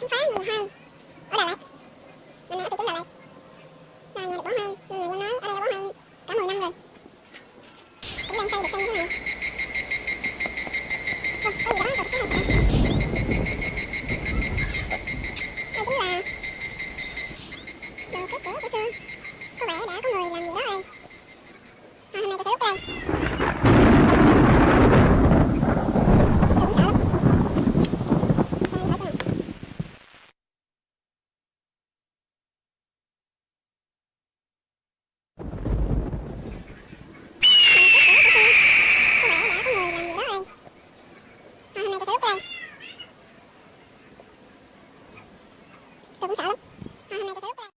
khám phá nhiều hơn ở Đà Lạt. Mình ở thị trấn Đà Lạt. Nhà được bỏ hoang, như người dân nói ở đây đã bỏ hoang cả 10 năm rồi. Cũng đang xây được như thế này. Thôi, có gì đó tôi thấy hơi sợ. Đây chính là đồ kết của xưa. Có vẻ đã có người làm gì đó rồi. Hôm nay tôi sẽ đốt đây. Tôi cũng sợ lắm. Tôi sợ chỗ này. Tôi cũng sợ lắm. Hôm nay tôi sẽ đốt đây.